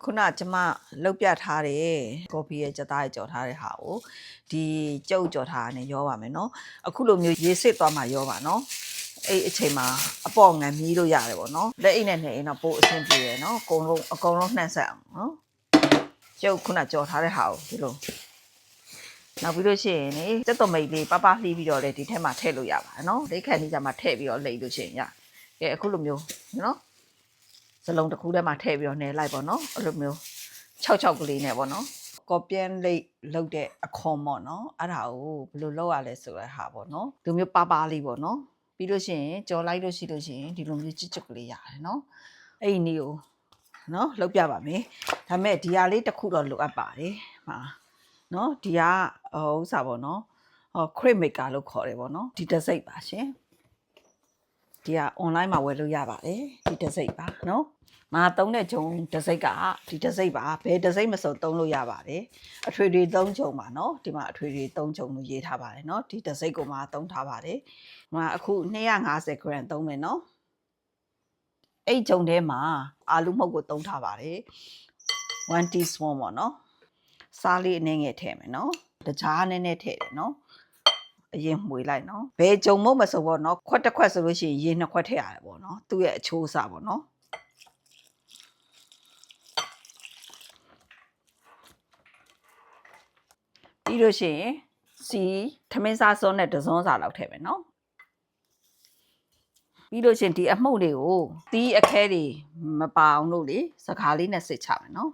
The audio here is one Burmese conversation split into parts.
ခုနကျမလုတ်ပြထားတယ်ကော်ဖီရဲ့ကြက်သားရဲ့ကြော်ထားတဲ့ဟာကိုဒီကြုတ်ကြော်ထားတာနဲ့ရောပါမယ်နော်အခုလိုမျိုးရေစစ်သွားမှရောပါနော်အဲ့အချိန်မှာအပေါ်ငံမြည်လို့ရတယ်ပေါ့နော်လက်အိတ်နဲ့နှိပ်ရင်တော့ပိုအဆင်ပြေတယ်နော်အကုန်လုံးနှံ့ဆက်အောင်နော်ကျုပ်ခုနကြော်ထားတဲ့ဟာကိုဒီလိုနောက်ပြီးလို့ရှိရင်လေစက်တော်မိတ်လေးပပလှီးပြီးတော့လေဒီထဲမှာထည့်လို့ရပါတယ်နော်ဒိတ်ခန့်ကြီးကြမှာထည့်ပြီးတော့လှိပ်လို့ရှိရင်ရကဲအခုလိုမျိုးနော်စလုံးတစ်ခုထဲမှာထည့်ပြီးတော့နှဲလိုက်ပေါ့နော်အဲ့လိုမျိုး6ကလေးနဲ့ပေါ့နော်ကော်ပြန်လိတ်လောက်တဲ့အခွန်ပေါ့နော်အဲ့ဒါကိုဘယ်လိုလုပ်ရလဲဆိုတဲ့ဟာပေါ့နော်ဒီမျိုးပါလေးပေါ့နော်ပြီးလို့ရှိရင်ကြော်လိုက်လို့ရှိလို့ရှိရင်ဒီလိုမျိုးချွတ်ကလေးရတယ်နော်အဲ့ဒီနည်းကိုနော်လောက်ပြပါမယ်ဒါပေမဲ့ဒီဟာလေးတစ်ခုတော့လိုအပ်ပါတယ်ဟာနော်ဒီကဥစ္စာပေါ့နော်ခရစ်မေကာလို့ခေါ်တယ်ပေါ့နော်ဒီတစိတ်ပါရှင်ဒီက online မှာဝယ်လို့ရပါတယ်ဒီတစိတ်ပါနော်မာသုံးတဲ့ဂျုံတစိတ်ကဒီတစိတ်ပါဘယ်တစိတ်မစုံသုံးလို့ရပါတယ်အထွေတွေ3ဂျုံပါနော်ဒီမှာအထွေတွေ3ဂျုံလို့ရေးထားပါတယ်နော်ဒီတစိတ်ကိုမာသုံးထားပါတယ်မာအခု250 gram သုံးမယ်နော်အဲ့ဂျုံထဲမှာအာလူမှုတ်ကိုသုံးထားပါတယ်1 teaspoon ပေါ့နော်စားလေးအနည်းငယ်ထည့်မယ်နော်တကြားနည်းနည်းထည့်တယ်နော်အရင်မှွေလိုက်နော်ဘယ်ဂျုံမုတ်မဆိုပေါ့နော်ခွက်တစ်ခွက်ဆိုလို့ရှိရင်ရေ2ခွက်ထည့်ရတယ်ပေါ့နော်သူ့ရဲ့အချိုးအစားပေါ့နော်ပြီးလို့ရှိရင်စီထမင်းစားစွန်းနဲ့တစွန်းစာလောက်ထည့်မယ်နော်ပြီးလို့ရှိရင်ဒီအမှုတ်လေးကိုသီးအခဲတွေမပါအောင်လို့လေစကားလေးနဲ့စစ်ချမယ်နော်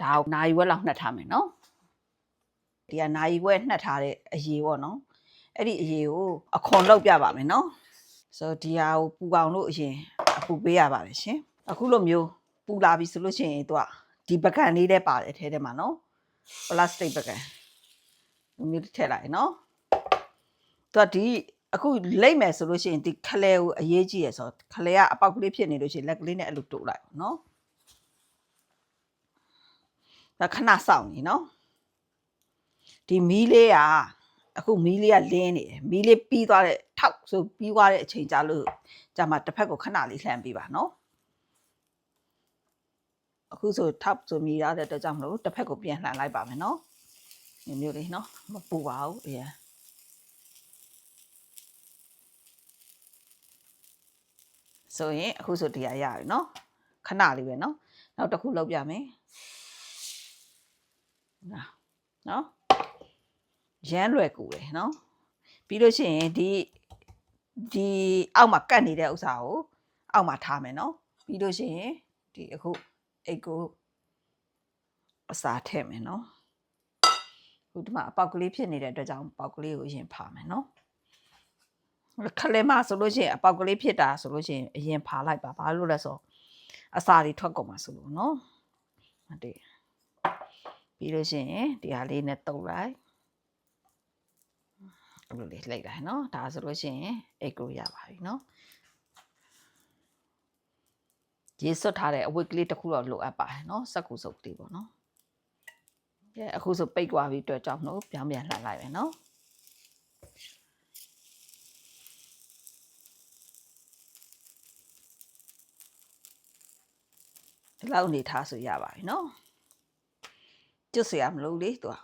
ဒါကိုနာရီဝက်လောက်နှက်ထားမယ်နော်ဒီကနာရီဝက်နှက်ထားတဲ့အရေပေါ့နော်အဲ့ဒီအရေကိုအခွန်လောက်ပြပါမယ်နော်ဆိုတော့ဒီဟာကိုပူအောင်လို့အရင်အပူပေးရပါတယ်ရှင်အခုလိုမျိုးပူလာပြီဆိုလို့ရှိရင်သူကဒီပကံလေးထဲပါတယ်ထဲထဲမှာနော်ပလတ်စတစ်ပကံမျိုးထည့်လိုက်နော်သူကဒီအခုလိမ့်မယ်ဆိုလို့ရှိရင်ဒီခလဲကိုအရေးကြီးရယ်ဆိုတော့ခလဲကအပေါက်ကလေးဖြစ်နေလို့ရှိရင်လက်ကလေးနဲ့အဲ့လိုတိုးလိုက်နော်ဒါခဏစောင့်နေနော်ဒီမီးလေးကအခုမီးလေးကလင်းနေတယ်မီးလေးပြီးသွားတဲ့ထောက်ဆိုပြီးသွားတဲ့အချိန်ကြာလို့ကြာမှတစ်ဖက်ကိုခဏလေးလှမ်းပေးပါနော်အခုဆိုထောက်ဆိုမီးရတဲ့အတွက်ကြောင့်မလို့တစ်ဖက်ကိုပြန်လှန်လိုက်ပါမယ်နော်မျိုးလေးနော်မပူပါဘူးအရင်ဆိုရင်အခုဆိုတရားရပြီနော်ခဏလေးပဲနော်နောက်တစ်ခုလုပ်ပြမယ်နော်ရမ်းလွယ်ကူတယ်နော်ပြီးလို့ရှိရင်ဒီအောက်မှာကတ်နေတဲ့ဥစ္စာကိုအောက်မှာထားမယ်နော်ပြီးလို့ရှိရင်ဒီအခုအိတ်ကိုအစာထည့်မယ်နော်ခုဒီမှာအပေါက်ကလေးဖြစ်နေတဲ့အတွက်ကြောင့်ပေါက်ကလေးကိုအရင်ဖာမယ်နော်ခလဲမဆိုလို့ရှိရင်အပေါက်ကလေးဖြစ်တာဆိုလို့ရှိရင်အရင်ဖာလိုက်ပါဘာလို့လဲဆိုအစာတွေထွက်ကုန်မှာဆိုလို့နော်ဟုတ်တယ်ပြီးလို့ရှိရင်ဒီဟာလေးနဲ့တုပ်လိုက်အဲ့လိုလေးလိုက်လိုက်နော်ဒါဆိုလို့ရှိရင်အိတ်ကိုရပါပြီနော်ရေစွတ်ထားတဲ့အဝတ်ကလေးတစ်ခုတော့လိုအပ်ပါတယ်နော်စက်ကူစုပ်လေးပေါ့နော်ကဲအခုဆိုပိတ်သွားပြီအတွက်ကြောင့်လို့ပြောင်းပြန်လှန်လိုက်မယ်နော်ဒီလောက်နေထားဆိုရပါပြီနော်ကျွတ်เสียမလို့လေသူက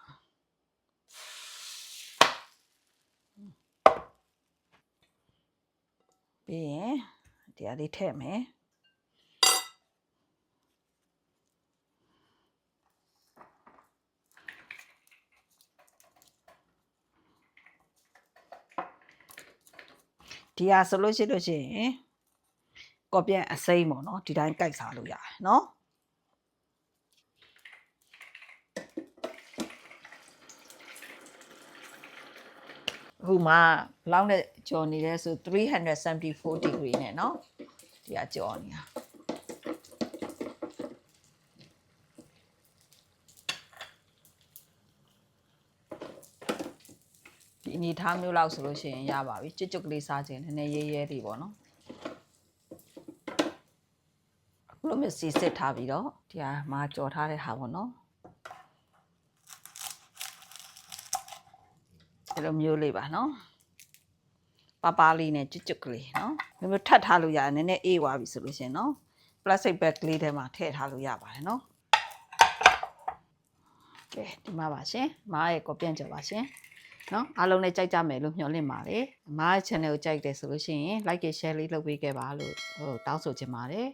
ပြီးရင်ဒီအလေးထည့်မယ်ဒီဟာဆိုလို့ရှိရင်ကော်ပြန်အစိမ်းပေါ့နော်ဒီတိုင်းကြိုက်စားလို့ရတယ်နော်အခုမှဘလောက်နဲ့ကြော်နေလဲဆို374 degree နဲ့เนาะဒီကကြော်နေတာဒီအနေထားမျိုးလောက်ဆိုလို့ရှိရင်ရပါပြီကျွတ်ကျွတ်ကလေးစားခြင်းနည်းနည်းရဲရဲလေးပေါ့နော်အခုလိုမျိုးစီစစ်ထားပြီးတော့ဒီဟာမှာကြော်ထားတဲ့ဟာပေါ့နော်အဲ့လိုမျိုးလေးပါနော် ပါပါလေးနဲ့ကျွတ်ကလေးနော်ဒီလိုထပ်ထားလို့ရတယ်နည်းနည်းအေးသွားပြီဆိုလို့ရှင်နော် plastic bag ကလေးထဲမှာထည့်ထားလို့ရပါတယ်နော်ကဲဒီမှာပါရှင်မားရဲ့ကော်ပြန်ကြော်ပါရှင်နော်အားလုံးလည်းကြိုက်ကြမယ်လို့မျှော်လင့်ပါတယ်မားရဲ့ channel ကိုကြိုက်တယ်ဆိုလို့ရှိရင် like and share လေးလုပ်ပေးခဲ့ပါလို့တောင်းဆိုချင်ပါတယ်